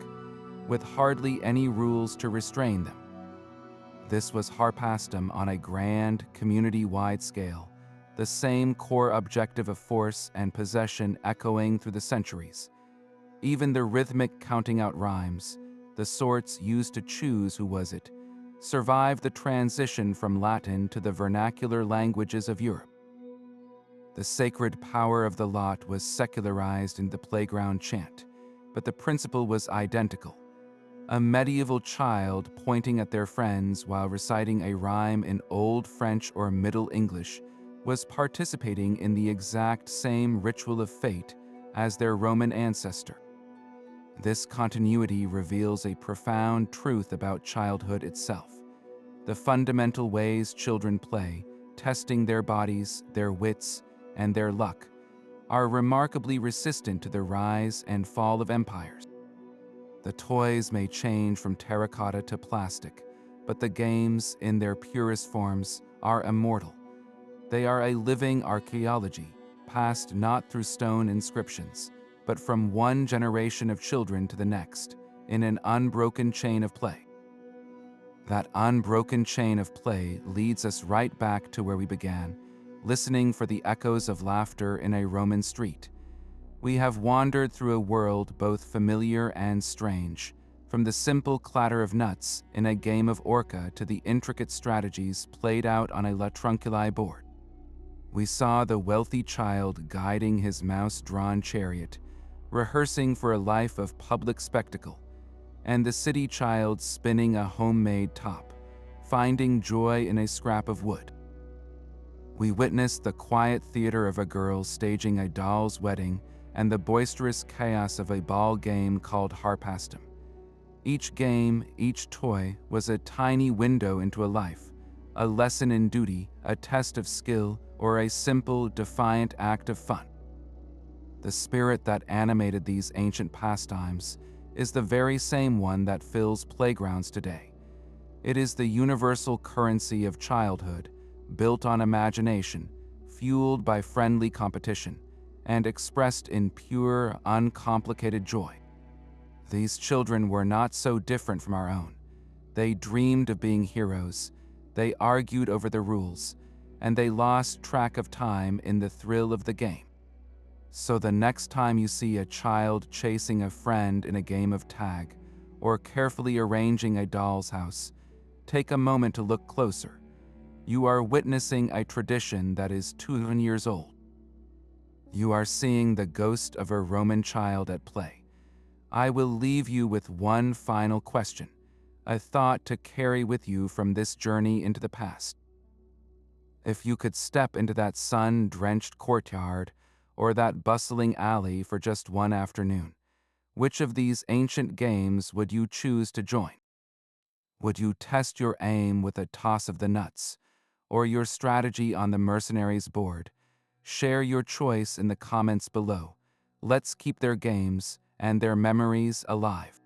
with hardly any rules to restrain them. This was harpastum on a grand, community-wide scale, the same core objective of force and possession echoing through the centuries. Even the rhythmic counting out rhymes, the sorts used to choose who was it, survived the transition from Latin to the vernacular languages of Europe. The sacred power of the lot was secularized in the playground chant, but the principle was identical. A medieval child pointing at their friends while reciting a rhyme in Old French or Middle English was participating in the exact same ritual of fate as their Roman ancestor. This continuity reveals a profound truth about childhood itself. The fundamental ways children play, testing their bodies, their wits, and their luck, are remarkably resistant to the rise and fall of empires. The toys may change from terracotta to plastic, but the games, in their purest forms, are immortal. They are a living archaeology, passed not through stone inscriptions, but from one generation of children to the next, in an unbroken chain of play. That unbroken chain of play leads us right back to where we began, listening for the echoes of laughter in a Roman street. We have wandered through a world both familiar and strange, from the simple clatter of nuts in a game of Orca to the intricate strategies played out on a La Trunculi board. We saw the wealthy child guiding his mouse-drawn chariot, rehearsing for a life of public spectacle, and the city child spinning a homemade top, finding joy in a scrap of wood. We witnessed the quiet theater of a girl staging a doll's wedding and the boisterous chaos of a ball game called harpastum. Each game, each toy was a tiny window into a life, a lesson in duty, a test of skill, or a simple, defiant act of fun. The spirit that animated these ancient pastimes is the very same one that fills playgrounds today. It is the universal currency of childhood, built on imagination, fueled by friendly competition, and expressed in pure, uncomplicated joy. These children were not so different from our own. They dreamed of being heroes, they argued over the rules, and they lost track of time in the thrill of the game. So the next time you see a child chasing a friend in a game of tag, or carefully arranging a doll's house, take a moment to look closer. You are witnessing a tradition that is 200 years old. You are seeing the ghost of a Roman child at play. I will leave you with one final question, a thought to carry with you from this journey into the past. If you could step into that sun-drenched courtyard or that bustling alley for just one afternoon, which of these ancient games would you choose to join? Would you test your aim with a toss of the nuts, or your strategy on the mercenaries' board? Share your choice in the comments below. Let's keep their games and their memories alive.